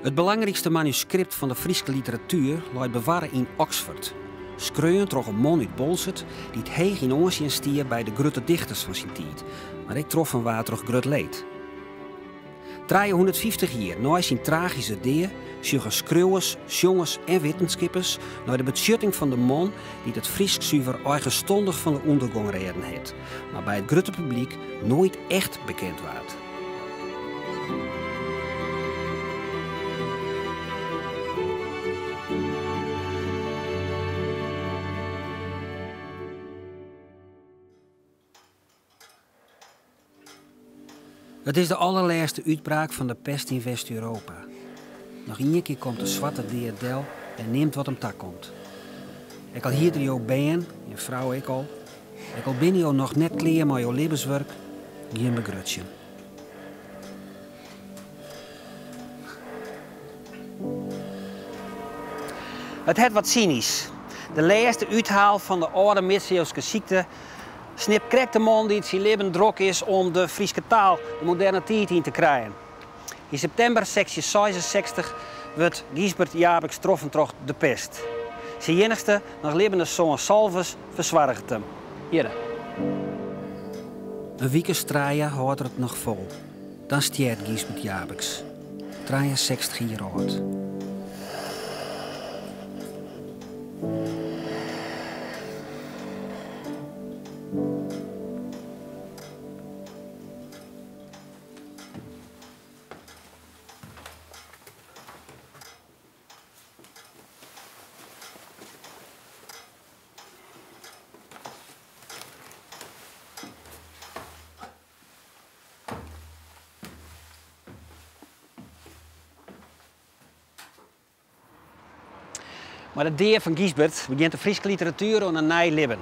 Het belangrijkste manuscript van de Friese literatuur ligt bewaren in Oxford. Schreeuwend door een man uit Bolzert die het heeg in aanzien stier bij de grote dichters van zijn tijd, maar ik trof een water grut leed. 350 jaar na zijn tragische deer zoeken schreeuwers, jongens en wetenschappers naar de beschutting van de man die het Fries zuiver eigenstandig van de ondergang redden heeft, maar bij het grote publiek nooit echt bekend werd. Het is de allerlaatste uitbraak van de pest in West-Europa. Nog één keer komt de zwarte deerdel en neemt wat hem tak komt. Ik al hier jou ben, je vrouw ik al binnen jou nog net klaar met jouw levenswerk, geen begrutje. Het het wat cynisch. De laatste uithaal van de oude middeleeuwse ziekte snip krijgt de man die het zijn leven druk is om de Friese taal, de moderne tijd in te krijgen. In september 1666 wordt Gisbert Jabex troffen door de pest. Zijn enigste nog levende zoon Salvus verzwargt hem. Hier. Een week straaien houdt het nog vol. Dan stiert Gisbert Jabex. 63 jaar oud. Maar de deer van Gisbert begint de Friese literatuur aan een nieuw leven.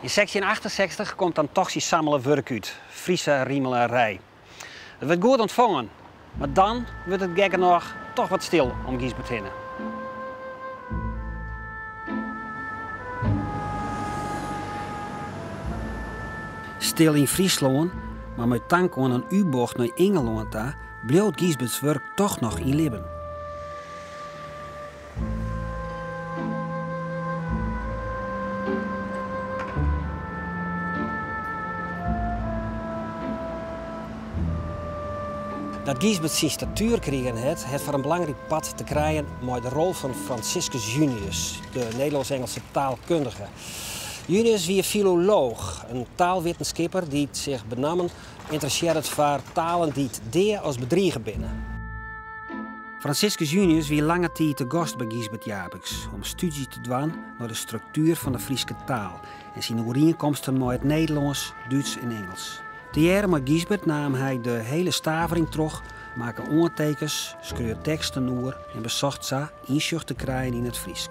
In 1668 komt dan toch zijn sammelen werk uit, Friese riemelarij. Het wordt goed ontvangen, maar dan wordt het gekke nog toch wat stil om Gisbert heen. Stil in Friesland, maar met dank aan een U-bocht naar Engeland daar, bleef Gisberts werk toch nog in leven. Dat Gisbert zijn statuur kregen heeft voor een belangrijk pad te krijgen met de rol van Franciscus Junius, de Nederlands-Engelse taalkundige. Junius was filoloog, een taalwetenschapper die zich benamen interesseert voor talen die het deer als bedriegen binnen. Franciscus Junius was lange tijd te gast bij Gisbert Jabex om studie te doen naar de structuur van de Friese taal en zijn overeenkomsten met het Nederlands, Duits en Engels. De jaren met Gisbert nam hij de hele stavering terug, maakte ondertekens, schreeuwde teksten oer en bezocht ze inzicht te krijgen in het Fries.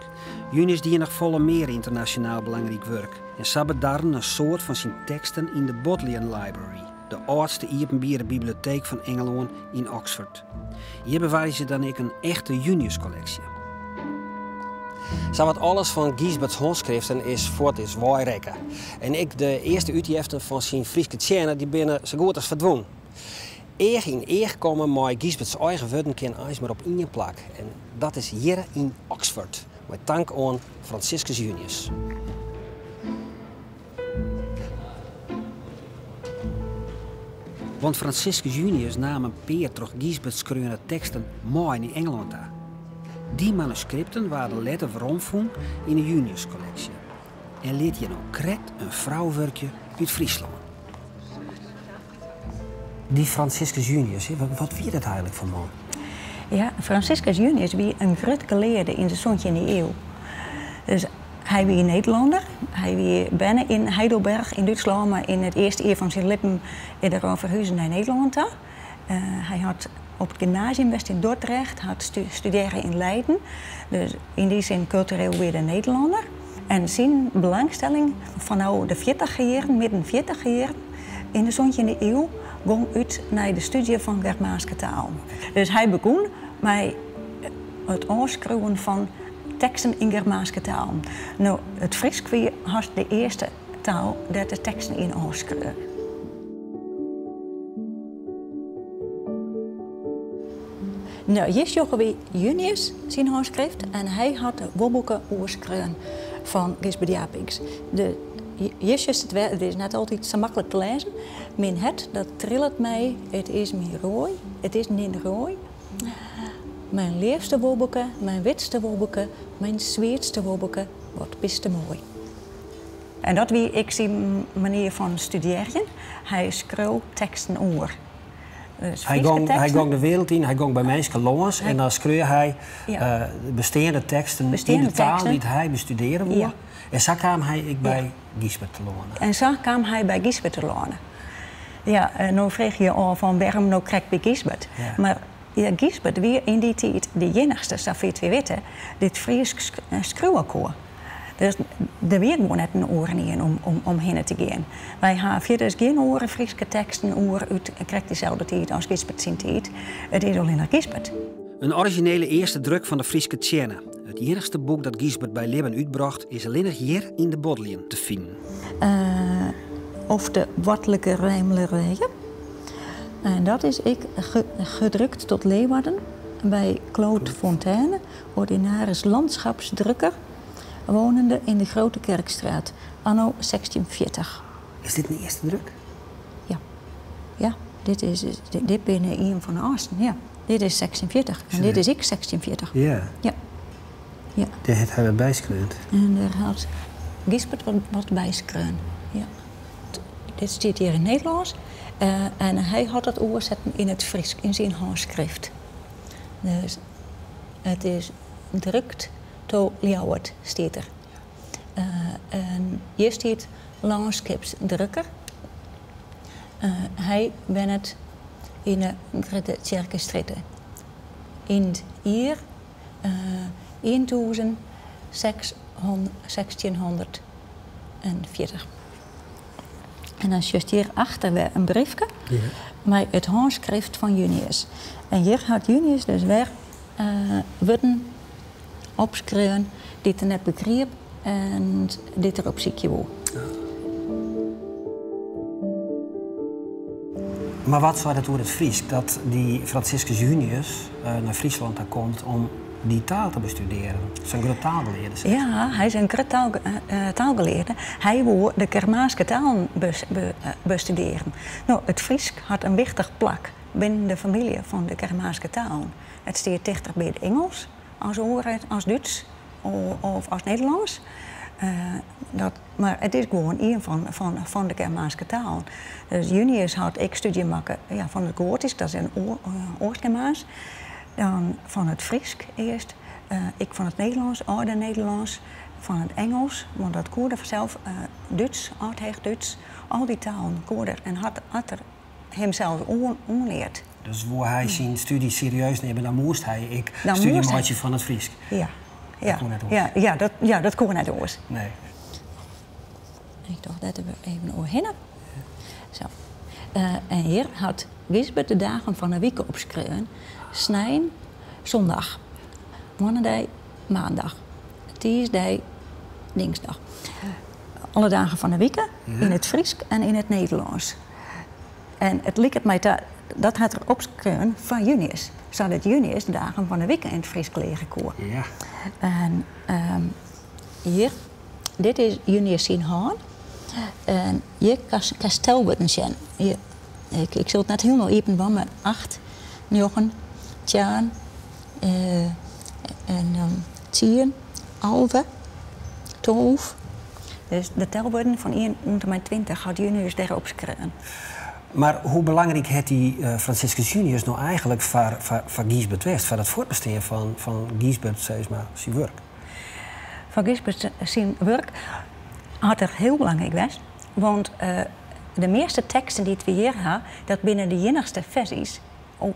Junius die nog volle meer internationaal belangrijk werk en ze bedarren een soort van zijn teksten in de Bodleian Library, de oudste openbare bibliotheek van Engeland in Oxford. Hier bewaren ze dan ook een echte Junius-collectie. Zowat alles van Gisberts handschriften is voort is waaierekken. En ik de eerste uitgiften van zijn Friese tjenen die binnen zo goed als verdwenen. Eer in eer komen met Gisberts eigen woorden kan eens maar op één plak. En dat is hier in Oxford. Met dank aan Franciscus Junius. Want Franciscus Junius nam een peer terug Gisberts schreeuwende teksten mooi in Engeland daar. Die manuscripten waren later veromvoerd in de Junius-collectie. En liet je nou correct een vrouwwerkje uit Friesland. Die Franciscus Junius, wat wie dat eigenlijk van man? Ja, Franciscus Junius was een groot geleerde in de 17e eeuw. Dus hij was een Nederlander. Hij was bijna in Heidelberg in Duitsland, maar in het eerste jaar van zijn leven is er verhuisd naar Nederland. Hij had op het gymnasium best in Dordrecht, had studeren in Leiden. Dus in die zin cultureel weer een Nederlander. En zijn belangstelling vanaf de 40 jaren, midden 40 jaren, in de 17e eeuw, ging uit naar de studie van Germaanse taal. Dus hij begon met het aanschrijven van teksten in Germaanse taal. Nou, het Fries was de eerste taal dat de teksten in aanschreef. Nou, hier zoeken we Junius zijn handschrift en hij had de wobbelke oerskreun van Gisbert Japings. Het is net altijd zo makkelijk te lezen. Mijn het, dat trillet mij, het is mijn rooi, het is niet rooi. Mijn liefste wobbelke, mijn witste wobbelke, mijn zweetste wobbelke, wat best mooi. En dat wie ik zie manier van studeren. Hij schreeuwt teksten oor. Dus hij ging de wereld in, hij ging bij mensen langs en dan schreeuwde hij bestaande teksten in de taal die hij bestuderen wilde. Ja. En zo kwam hij bij Gisbert te lonen. En zo kwam hij bij Gisbert te lonen. Ja, nou vraag je al van waarom nou krijg bij Gisbert. Ja. Maar ja, Gisbert weer in die tijd de enigste, dat weet we weten, dit Fries schreeuwenkoor. Dus er weer gewoon net een oren in om heen te gaan. Wij hebben dus geen oren Friese teksten oren uit krijgt dezelfde tijd als Gisbert zijn tijd. Het is alleen naar Gisbert. Een originele eerste druk van de Frieske Tjenne. Het enigste boek dat Gisbert bij leven uitbracht is alleen nog hier in de Bodleian te vinden. Of de Wattelijke Rijmlerijen. En dat is ik gedrukt tot Leeuwarden bij Claude Fontaine, ordinaris landschapsdrukker, wonende in de Grote Kerkstraat, anno 1640. Is dit een eerste druk? Ja. Ja, dit ben een van de oudsten, ja. Dit is 1640 en dit is ik 1640. Ja. Ja. Ja. Daar heeft hij wat bijschreund. En daar had Gisbert wat bijschreun. Ja. Dit staat hier in Nederlands. En hij had het overzetten in het Fries, in zijn handschrift. Dus het is drukt to Ljouwert, staat er. En hier staat landschapsdrukker. Hij ben het in de Grote Kerkstraat. In het jaar 1640. En dan zit hier achter weer een briefje met het handschrift van Junius. En hier had Junius dus weer woorden opschreven die hij net begreep en dit erop ziekje wou. Maar wat zou dat door het Fries? Dat die Franciscus Junius naar Friesland komt om die taal te bestuderen. Zijn grote taalgeleerde. Ja, hij is een grote taalgeleerde. Hij wil de Germaanse taal bestuderen. Nou, het Fries had een wichtig plak binnen de familie van de Germaanse taal. Het staat dichter bij het Engels, als Duits of als Nederlands. Maar het is gewoon een van de Germaanse taal. Dus Junius had ik studie maken van het Gotisch, dat is een Oost-Germaans. Dan van het Fries eerst, ik van het Nederlands, oude Nederlands, van het Engels, want dat koorde vanzelf, Duits, oud-Duits, al die talen koorde en had er hemzelf onleerd. Dus waar hij zijn studie serieus neemt, dan moest hij studie maken van het Fries. Ja. Dat kon net oors. Nee. Ik dacht dat we even overheen. Zo. En hier had Gisbert de dagen van de week opgeschreven. Snijn, zondag. Maandag, maandag. Dinsdag, dinsdag. Alle dagen van de week in het Fries en in het Nederlands. En het lijkt mij dat had er opgeschreven van Junius. Zodat Junius de dagen van de week in het Fries leren kon. Ja. En hier, dit is Junius zijn haan. En hier kastelwoorden zijn. Ik zal het net helemaal even van, maar 8, 9, 10 en 10, 11, 12. Dus de telwoorden van 1 tot mijn 20 had Junius daarop geschreven. Maar hoe belangrijk heeft die Franciscus Junius nou eigenlijk voor Gisbert West, voor het voortbestaan van Gisbert, zeg maar, zijn werk? Van Gisbert zijn werk had er heel belangrijk geweest, want de meeste teksten die we hier hebben, dat binnen de enigste versies,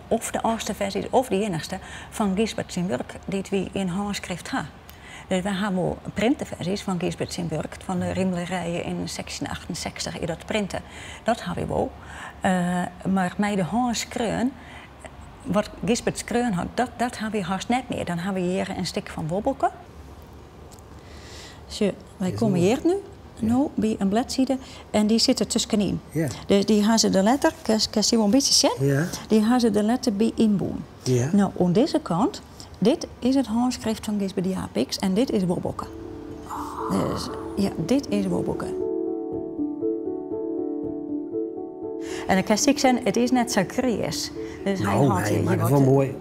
of de oudste versies of de enigste van Gisbert zijn werk die we in handschrift hebben. Dus we hebben printenversies van Gisbert zijn werk, van de Rijmlerijen in 1668, dat printen. Dat hebben we wel. Maar met de handschreun, wat Gisbert schreun had, dat hebben we haast net meer. Dan hebben we hier een stuk van wobbelke. Zo, wij komen hier nu nou bij een bladzijde en die zit er tussenin. Ja. Dus die gaan ze de letter, kan je wel een beetje zien, Ja. die gaan ze de letter bij inboen. Ja. Nou, aan deze kant, dit is het handschrift van Gisbert Japix en dit is Wobokke. Dus ja, dit is Wobokke. En dan kan ik zeggen, het is net zo creërs. Dus Nou, hij nee, maar dat is wel mooi.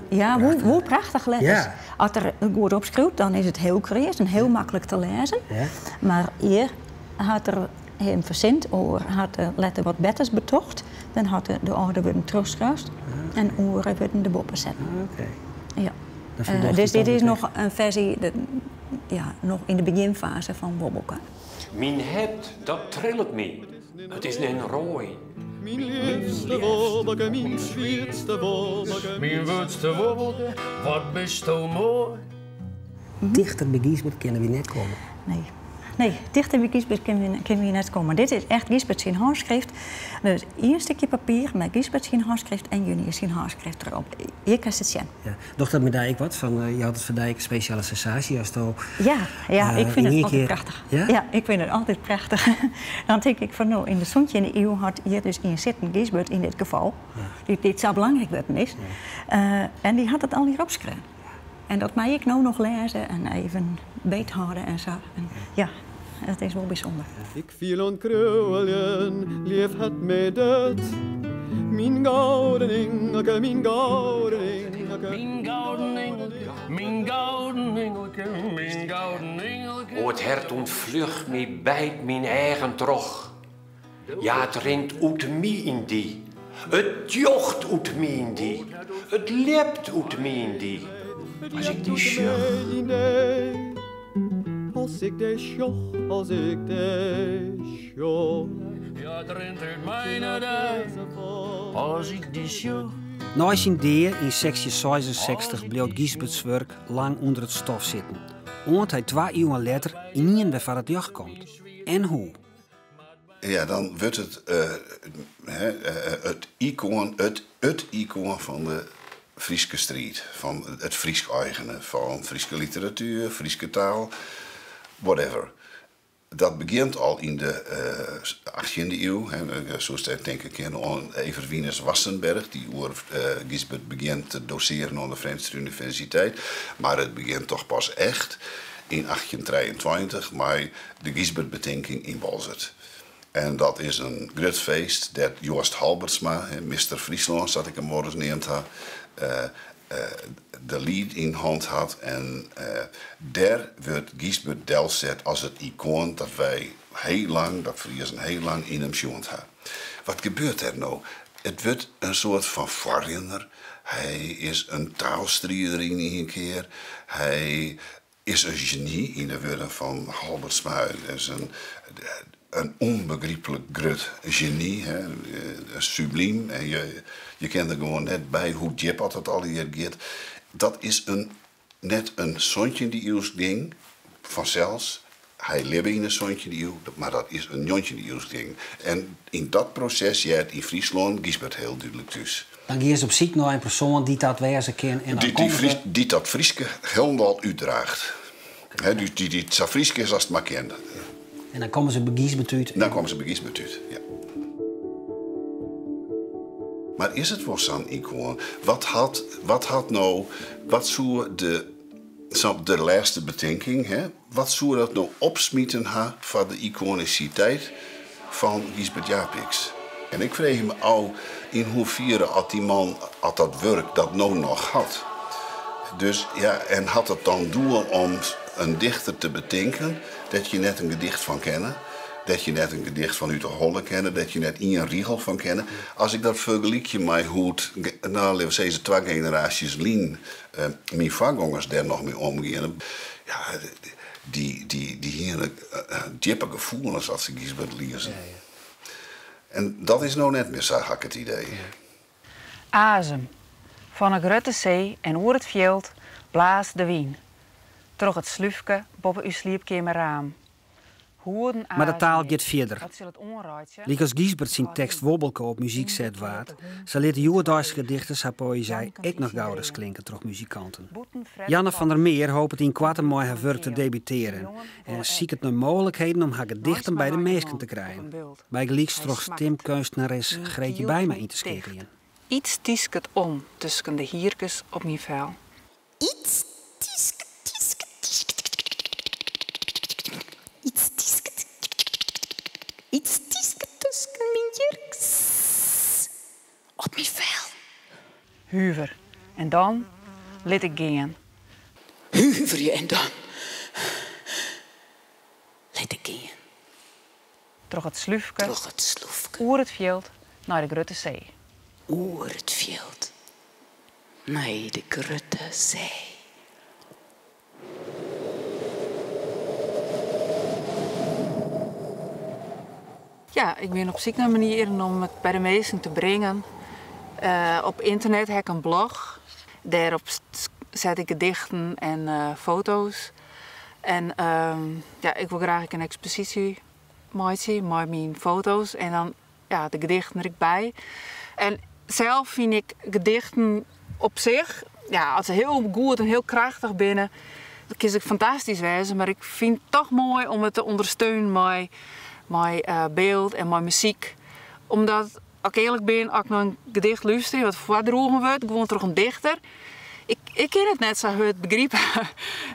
Ja, hoe prachtig letters. Ja. Als er goed opschreeuwt, dan is het heel creërs en heel makkelijk te lezen. Ja. Maar hier had er hem verzint, of had de letter wat betters betocht, dan had de orde worden teruggeschreven en oren werden de boppen zetten. Oké. Ja. Dat verdacht Dus ik dit dan is nog een versie, nog in de beginfase van Wobokke. Mijn het, dat trillt me. Het is een rooi. Mijn liefste Wobokke, mijn zwietste Wobokke. Mijn woedste wobbelke, wat bist zo mooi. Dichter bij Gisbert kunnen we net komen. Nee, dichter bij Gisbert kunnen we net komen. Dit is echt Gisbert zijn handschrift. Dus één stukje papier met Gisbert zijn handschrift en Junius zijn handschrift erop. Hier kan je het zien. Ja. Doch dat me ik wat van, je had het vandaag een speciale sensatie als het Ja, ik vind het altijd keer... prachtig. Ja? Ja, ik vind het altijd prachtig. Dan denk ik van, nou, in de Zoontje in de eeuw had hier dus in zitten Gisbert in dit geval. Ja. Die dit zo belangrijk worden is. Ja. En die had het al hier opgeschreven. En dat mag ik nou nog lezen en even beethouden en zo. En, ja, dat is wel bijzonder. Ik viel on krullen, lief het mij dat. Mijn gouden engelke, mijn gouden engelke. Mijn gouden engelke, mijn gouden engelke, mijn gouden engelke. O, het hert ontvlucht me bijt mijn eigen trog. Ja, het rent uit mij in die. Het jocht uit mij in die. Het lept uit mij in die. Als ik die sjoch. Als ik de sjoch, als ik de sjoch. Ja, het rent uit mijn dij, als ik die sjoch. Na zijn deer in sectie 66 bleef Gisbert's werk lang onder het stof zitten. Want hij 2 eeuwen later in weer van het jacht komt. En hoe? Ja, dan wordt het het icoon van de Frieske strijd, van het Friesk eigene, van Frieske literatuur, Frieske taal, whatever. Dat begint al in de 18e eeuw. Zoals dat denk ik aan Evervinus Wassenberg, die Gisbert begint te doseren aan de Vrije Universiteit. Maar het begint toch pas echt in 1823 met de Gisbert-bedenking in Balzert. En dat is een groot feest dat Joost Halbertsma, Mr. Friesland, dat ik hem morgens neemt had, de lead in hand had. En daar wordt Gisbert delzet als het icoon dat wij heel lang, dat Friesen heel lang in hem schoond hebben. Wat gebeurt er nou? Het wordt een soort van voorrenner. Hij is een taalstrijder in een keer. Hij is een genie in de woorden van Halbertsma. Hij is een onbegrijpelijk groot genie, hè? Subliem. En je kent er gewoon net bij hoe Jip had het al hier gaat. Dat is net een zoontje die eeuws ding, vanzelfs. Hij leeft in een zoontje die eeuw, maar dat is een jontje die eeuws ding. En in dat proces, ja, in Friesland, Gisbert heel duidelijk dus. Dan ga je op zoek naar een persoon die dat wezen kan. En dan die dat Frieske helemaal uitdraagt. He, dus die het zo Frieske is als het maar kent. En dan komen ze bij Gisbert uit. Dan komen ze bij Gisbert uit, ja. Maar is het wel zo'n icoon? Wat zou de laatste bedenking, hè? Wat zou dat nou opsmieten van de iconiciteit van Gisbert Japix? En ik vreeg me al in hoeverre had die man had dat werk dat nou nog had. Dus ja, en had het dan doel om een dichter te bedenken dat je net een gedicht van kennen. Dat je net een gedicht van u te Holle kennen, dat je net Ian Riegel van kennen. Als ik dat vergelijk met hoe het, nou, laten we zeggen, 2 generaties lien, mijn voorgangers daar nog mee omgaan. Ja, die hier diepe gevoelens als ze Gisbert lezen. Ja, ja. En dat is nou net meer, zag ik het idee. Azem. Van een grote zee en oer het veld blaast de wien. Troch het slufke boven uw sliepkamerraam. Maar de taal gaat verder. Liek als Giesbert zijn tekst Wobbelke op muziek zet waard, zal liet Joerdaagse gedichten haar poëzie ook nog gouders klinken door muzikanten. Janne van der Meer hoopt in kwart mooi haar werk te debuteren en ziet het nu mogelijkheden om haar gedichten bij de meesten te krijgen. Bij gelijks toch stemkunstenares Greetje Bijma in te schakelen. Iets tiesket om tussen de hierkes op mijn vel. Iets tiesket, tiesket, tiesket. Iets tiesket. Iets tiesket tussen mijn jurks op mijn vel. Huver. En dan liet ik gaan. Huver je en dan liet ik gaan. Troch het slufke. Troch het slufke. Oer het veld naar de Grote Zee. Oer het veld naar de Grote Zee. Ja, ik ben op zoek naar manieren om het bij de mensen te brengen. Op internet heb ik een blog. Daarop zet ik gedichten en foto's. En ja, ik wil graag een expositie maken met mijn foto's. En dan ja, de gedichten erbij. En zelf vind ik gedichten op zich, ja, als ze heel goed en heel krachtig binnen, dan kies ik fantastisch wezen. Maar ik vind het toch mooi om het te ondersteunen met beeld en met muziek. Omdat, als ik eerlijk ben, als ik naar een gedicht luister, wat voordroegen wordt, gewoon toch een dichter. Ik ken het net zo goed begrijpen.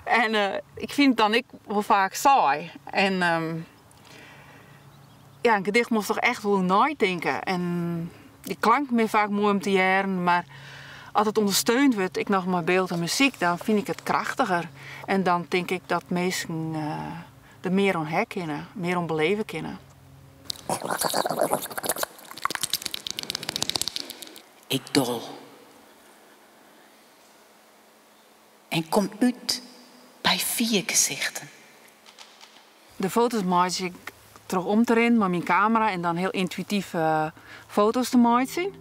En ik vind het dan ik wel vaak saai. En ja, een gedicht moet toch echt wel nadenken. En die klank me vaak mooi om te jaren, maar als het ondersteund wordt, ik nog maar beeld en muziek, dan vind ik het krachtiger. En dan denk ik dat mensen er meer om herkennen, meer om beleven kunnen. Ik dol. En kom uit bij 4 gezichten. De foto's maak ik terug om te rennen met mijn camera en dan heel intuïtief foto's te maken.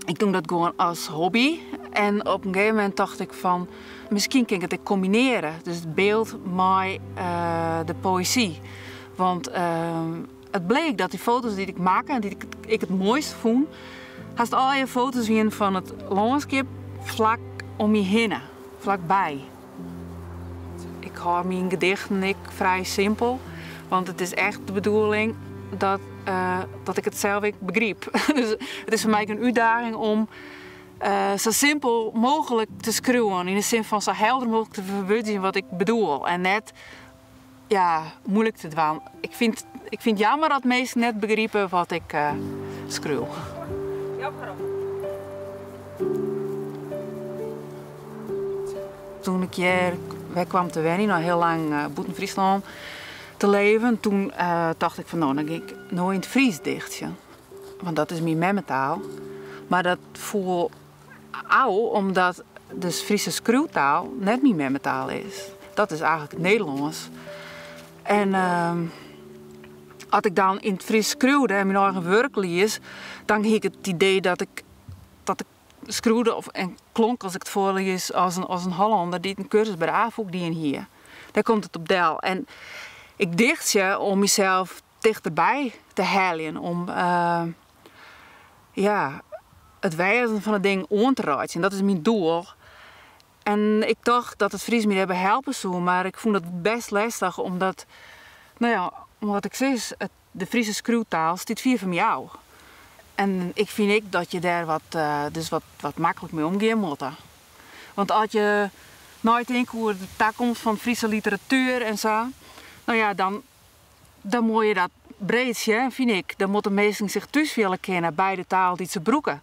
Ik doe dat gewoon als hobby. En op een gegeven moment dacht ik van, misschien kan ik het combineren. Dus het beeld met de poëzie. Want het bleek dat die foto's die ik maak en die ik het mooist vond, haast al je foto's zien van het landschap vlak om je heen, vlakbij. Ik hou mijn gedichten vrij simpel, want het is echt de bedoeling dat ik het zelf begrijp. Dus het is voor mij een uitdaging om zo simpel mogelijk te schreeuwen. In de zin van zo helder mogelijk te verwoorden wat ik bedoel. En net ja, moeilijk te doen. Ik vind het jammer dat mensen net begrijpen wat ik schreeuw. Toen ik hier kwam te wennen, nou heel lang buiten Friesland te leven, toen dacht ik van nou, dan ga ik nooit in het Fries dichtje. Want dat is mijn memmentaal. Maar dat voel oud, omdat de Friese schreeuwtaal net mijn memmentaal is. Dat is eigenlijk het Nederlands. En als ik dan in het Fries schreeuwde en mijn eigen werk lees, dan had ik het idee dat ik schreeuwde en klonk als ik het voorlees als een Hollander die een cursus bij de AVOEK die hier. Daar komt het op deel. En ik dicht je om mezelf dichterbij te halen, om ja, het wijzen van het ding aan te raken. En dat is mijn doel. En ik dacht dat het Fries me hebben helpen zou, maar ik vond het best lastig omdat, nou ja, omdat ik zeg, de Friese schreeuwtaal staat vier van jou. En ik vind dat je daar wat makkelijk mee omgaan moet. Want als je nooit denkt hoe de taak komt van Friese literatuur en zo, nou ja, dan moet je dat breedje, vind ik. Dan moeten mensen zich thuis willen kennen bij de taal die ze broeken.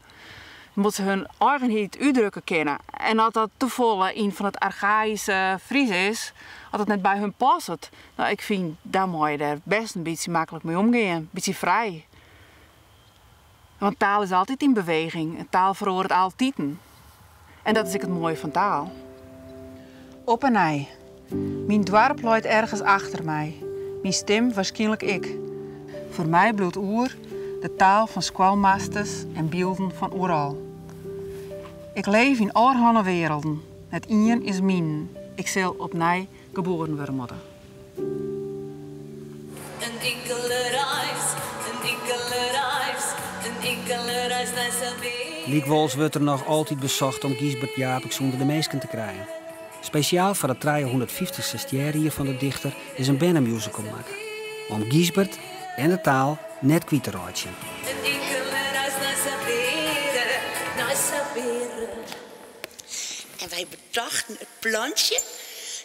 Dan moeten ze hun eigenheid uitdrukken kennen. En als dat te volle in van het archaïsche Fries is, als het net bij hun past, nou, ik vind, daar moet je daar best een beetje makkelijk mee omgaan. Een beetje vrij. Want taal is altijd in beweging. En taal verhoort altijd. En dat is het mooie van taal. Op en nij. Mijn dorp looit ergens achter mij. Mijn stem waarschijnlijk ik. Voor mij bloedt oer de taal van squalmasters en beelden van ooral. Ik leef in allerhande werelden. Het ien is mijn. Ik zal opnieuw geboren worden. Een enkele reis, een enkele reis, een enkele reis naar Sabine. Likwols wordt er nog altijd bezocht om Gisbert Japicx onder de meesken te krijgen. Speciaal voor het 350ste jaar van de dichter is een bannermusical maken. Om Gisbert en de taal net kwijt te raken. Een enkele reis naar Sabine, naar Sabine. En wij bedachten het plantje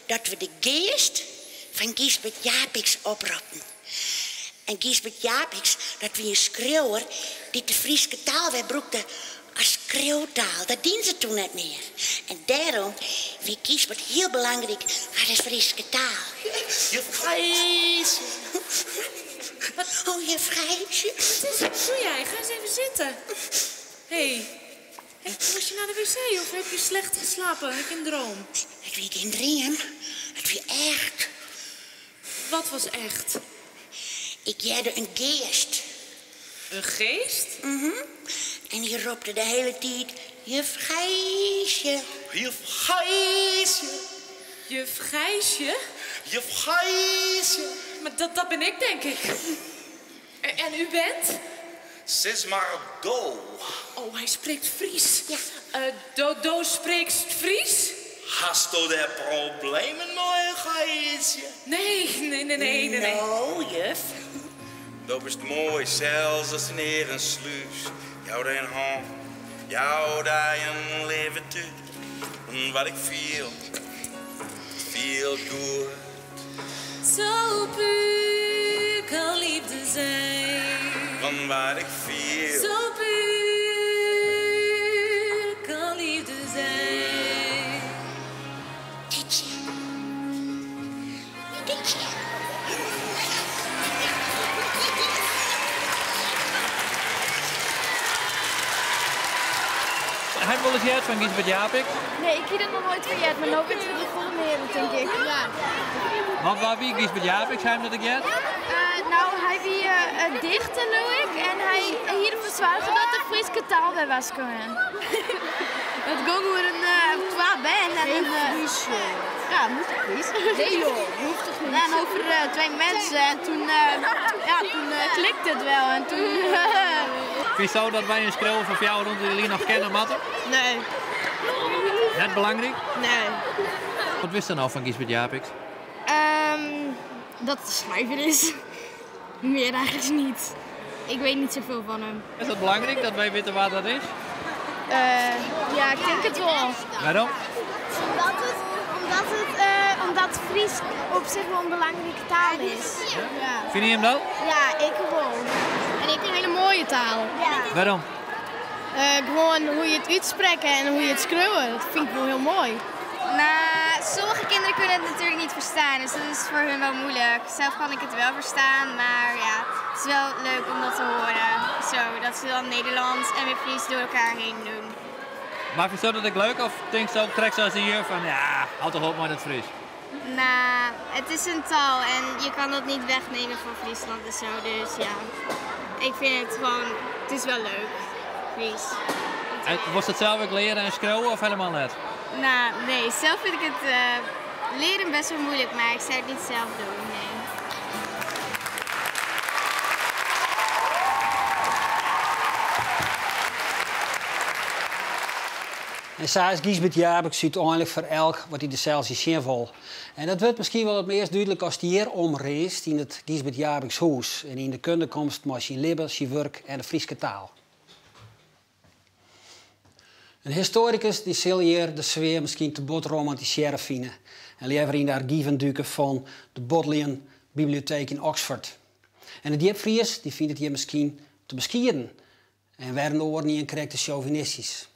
dat we de geest van Gisbert Japicx oproepen. En Gisbert Japicx, dat wie een schreeuwer die de Friese taal weer broekte als schreeuwtaal. Dat dienen ze toen net meer. En daarom wie Gisbert heel belangrijk voor de Friese taal. Je Gijsje. Oh, je Gijsje. Wat doe jij? Ga eens even zitten. Hé. Was je naar de wc of heb je slecht geslapen? Heb je een droom? Het wie geen droom. Het wie echt. Wat was echt? Ik jade een geest. Een geest? En die roepte de hele tijd, juf Gijsje. Juf Gijsje. Juf Gijsje? Juf Gijsje. Maar dat ben ik, denk ik. En u bent? Sis Mardo. Oh, hij spreekt Fries. Ja. Do spreekt Fries? Hast du daar problemen mee, Gijsje? Nee. Nou, juf. Dat is mooi, zelfs als een heer een sluis. Jou daar een hand, jou daar een leven toe. En wat ik viel goed. Zo puur kan liefde zijn. Van wat ik viel. Zo puur kan liefde zijn. Ditje. Ditje. Hij wil eens uit van Gisbert Japicx. Nee, ik heb het nog nooit vergeten, maar nu weet je het voor meer, denk ik. Ja. Want waar wie Gisbert Japicx, hij dat ik jet? Nou, hij wie dichter nu ik en hij hier verzorgen dat de Friese taal bij was komen. Het ging over een twee band en een... Ja, moet ik Fries? Nee joh, hoeft toch niet. En over twee mensen en toen klikte het wel en toen... Vind je zo dat wij een schreeuw van jou rond jullie nog kennen, Matte? Nee. Net belangrijk? Nee. Wat wist je nou van Gisbert Japicx? Dat het schrijver is. Meer eigenlijk niet. Ik weet niet zoveel van hem. Is dat belangrijk dat wij weten waar dat is? Ja, ik denk het wel. Waarom? Omdat Fries op zich wel een belangrijke taal is. Ja. Vind je hem dat? Ja, ik wel. En ik een hele mooie taal. Ja. Waarom? Gewoon hoe je het uitspreekt en hoe je het schreeuwt. Dat vind ik wel heel mooi. Nou, sommige kinderen kunnen het natuurlijk niet verstaan, dus dat is voor hun wel moeilijk. Zelf kan ik het wel verstaan, maar ja, het is wel leuk om dat te horen. Zo, dat ze dan Nederlands en weer Fries door elkaar heen doen. Maar vind je dat ik leuk of denk je ook trek zoals hier van ja, houd toch op met het Fries? Nou, het is een taal en je kan dat niet wegnemen van Friesland en zo, dus ja. Ik vind het gewoon, het is wel leuk, Fries. En was het zelf ook leren en schreeuwen of helemaal net? Nou, nee, zelf vind ik het leren best wel moeilijk, maar ik zou het niet zelf doen, nee. En zo is Gisbert Japicx uiteindelijk voor elk wat hij de zelfs zin wil. En dat wordt misschien wel het meest duidelijk als hij hier omreist in het Gisbert Japicx huis. En in de kundekomst met zijn libben, zijn werk en de Friese taal. Een historicus die zal hier de sfeer misschien te bot romantiseren vinden. En liever in de archieven duiken van de Bodleian Bibliotheek in Oxford. En de diepvries die vindt het hier misschien te beskieren. En werden de oren niet een correcte chauvinistisch.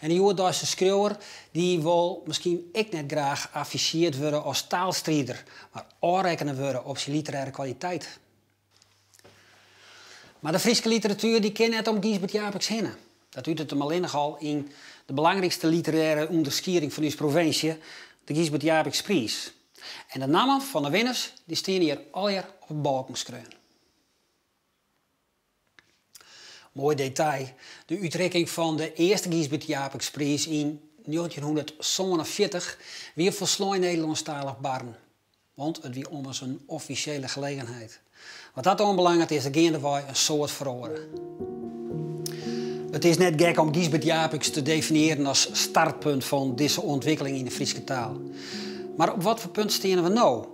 En die Joodse schreeuwer die wil misschien ik net graag afficheerd worden als taalstrijder, maar aanrekenen worden op zijn literaire kwaliteit. Maar de Friese literatuur die kent net om Gisbert Japicx heen. Dat doet het hem alleen al in de belangrijkste literaire onderscheiding van onze provincie, de Gisbert Japicx Prijs. En de namen van de winnaars die staan hier alweer op het balkenskreun. Mooi detail. De uitreiking van de eerste Gisbert Japicx Prijs in 1947 weer verslooi Nederlandstalig barn. Want het weer om een officiële gelegenheid. Wat dat onbelangrijk is, er gaandewij een soort veranderen. Het is net gek om Gisbert Japiks te definiëren als startpunt van deze ontwikkeling in de Friese taal. Maar op wat voor punt staan we nou?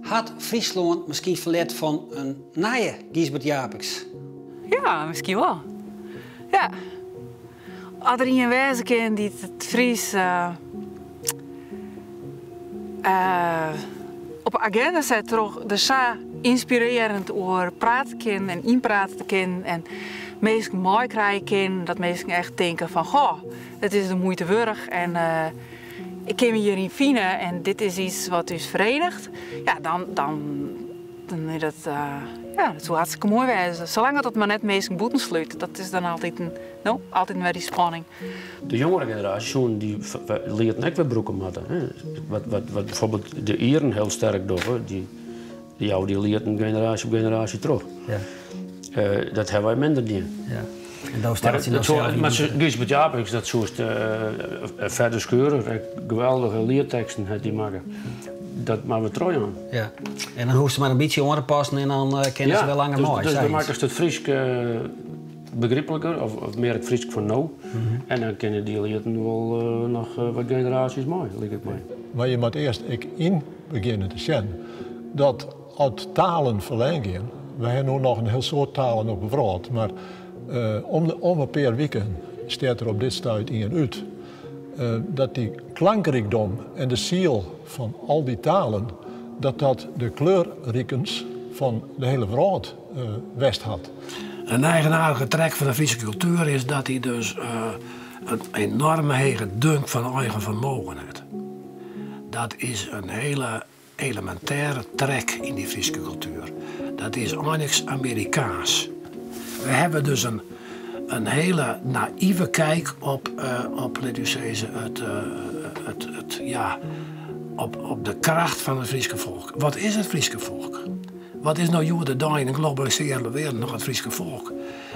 Had Friesland misschien verlet van een nieuwe Gisbert Japiks? Ja, misschien wel. Ja. Als er iemand wezen kan die het Fries op de agenda zet, toch de zo inspirerend over praten kan en inpraten kan en mensen mooi krijgen kan, dat mensen echt denken van, goh, het is de moeite waard en ik kan me hierin vinden en dit is iets wat ons verenigt. Ja, dan is dat, dat zou hartstikke mooi wezen. Zolang dat maar net mensen boeten sluit, dat is dan altijd een weer die spanning. De jongere generatie die leert net weer broeken maken. Wat bijvoorbeeld de Ieren heel sterk doen, die leert een generatie op generatie terug. Ja. Dat hebben wij minder niet. Ja. En dan stelt hij nou maar Gisbert Japiks, dat soort verder scheuren, geweldige leerteksten heeft die maken. Dat maken we trouw aan. Ja. En dan hoeft ze maar een beetje onderpassen en dan kennen ze wel langer mooi. Dus dan maken ze het Fries begrijpelijker, of meer het Fries van nou. En dan kennen die leerden wel nog wat generaties mooi, lijkt het mij. Maar je moet eerst in beginnen te zien dat als talen verlengen, we hebben nu nog een heel soort talen op bevraagd, maar om een paar weken staat er op dit stuit in uit dat die klankrijkdom en de ziel van al die talen, dat de kleurrijkens van de hele wereld west had. Een eigenaardige trek van de Friese cultuur is dat hij dus een enorme hege dunk van eigen vermogen heeft. Dat is een hele elementaire trek in die Friese cultuur. Dat is niks Amerikaans. We hebben dus een hele naïeve kijk op de kracht van het Friese volk. Wat is het Friese volk? Wat is nou de dag in een globaliseerde wereld nog het Friese volk?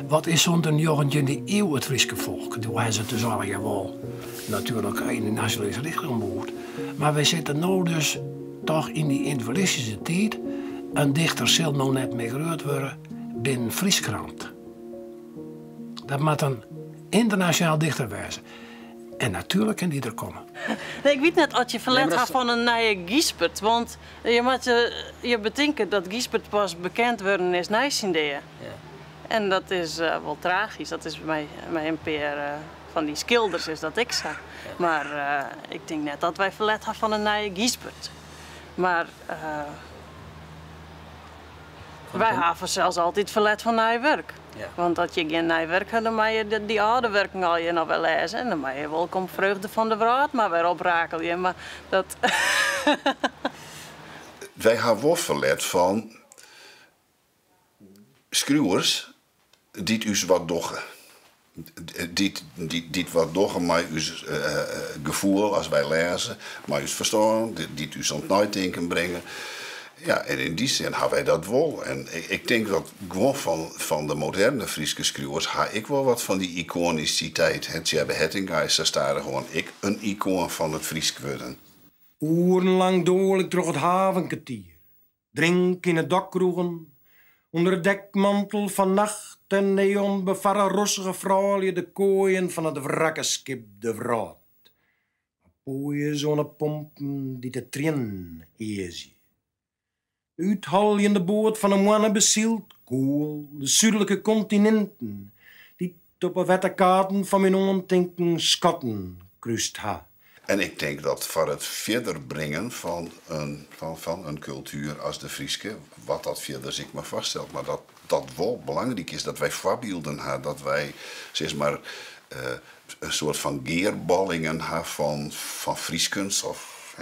Wat is zo'n 19e eeuw het Friese volk? Toen hebben ze dus al wel natuurlijk in de nationalistische richting behoord. Maar wij zitten nu dus toch in die individualistische tijd. Een dichter zal nou net meer gehoord worden binnen Frieskrant. Dat moet een internationaal dichter wezen. En natuurlijk kan die er komen. Nee, ik weet net als je verlet gaat van een nieuwe Gisbert. Want je moet je bedenken dat Gisbert pas bekend worden is na zijn ideeën. Ja. En dat is wel tragisch. Dat is bij een paar van die schilders is dat ik zeg. Ja. Maar ik denk net dat wij verlet gaan van een nieuwe Gisbert. Maar wij hebben zelfs altijd verlet van nieuw werk. Ja. Want als je geen nieuw werk hebt, dan moet je die oude werken al je nog wel lezen. En dan moet je wel kom vreugde van de wereld, maar weer oprakelen. Maar dat... Wij hebben wel verlet van schreeuwers die u wat doggen. Die wat doggen met uw gevoel als wij lezen, met uw verstaan, die u aan het nadenken brengen. Ja, en in die zin hebben wij dat wel. En ik denk dat gewoon van de moderne Friese schreeuwers ha ik wel wat van die iconiciteit. Het Tjebbe Hettinghuis, daar staat er gewoon een icoon van het Fries geworden. Urenlang dool ik door het havenkwartier. Drink in het dakkroegen. Onder het dekmantel van nacht en neon bevarren rossige vrouwen de kooien van het wrakkenskip de Vraat. Pooie zonnepompen die de trin eezie. Uithaljende boot van een mannen bezield, koel, de zuidelijke continenten, die op een wette kaarten van mijn ondenken schatten kruist ha. En ik denk dat voor het verder brengen van een cultuur als de Frieske, wat dat verder zich maar vaststelt, maar dat wel belangrijk is dat wij voorbeelden hebben, dat wij zeg maar een soort van geerballingen hebben van Frieskunst of.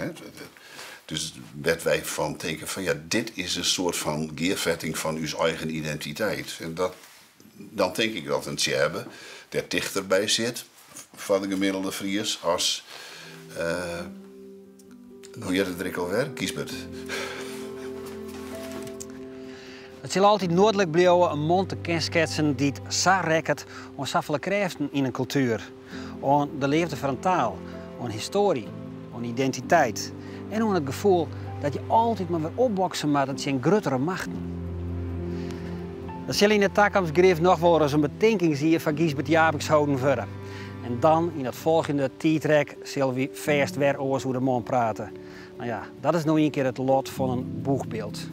Dus werd wij van denken van ja, dit is een soort van geervetting van uw eigen identiteit. En dan denk ik dat een Tjebbe er dichterbij zit van de gemiddelde Fries als, hoe heet het er alweer? Gisbert. Het zal altijd noordelijk blijven een mond te kenschetsen die het zo rekkert om zoveel krijgen in een cultuur. Om de leefde van een taal, om historie, om identiteit. En om het gevoel dat je altijd maar weer opboksen moet dat je een grotere macht. Dan zal in de toekomst nog wel eens een betinking zien van Gisbert Jabiks houden verder. En dan, in het volgende tijdrek, zullen we vast weer over hoe de man praten. Nou ja, dat is nou een keer het lot van een boegbeeld.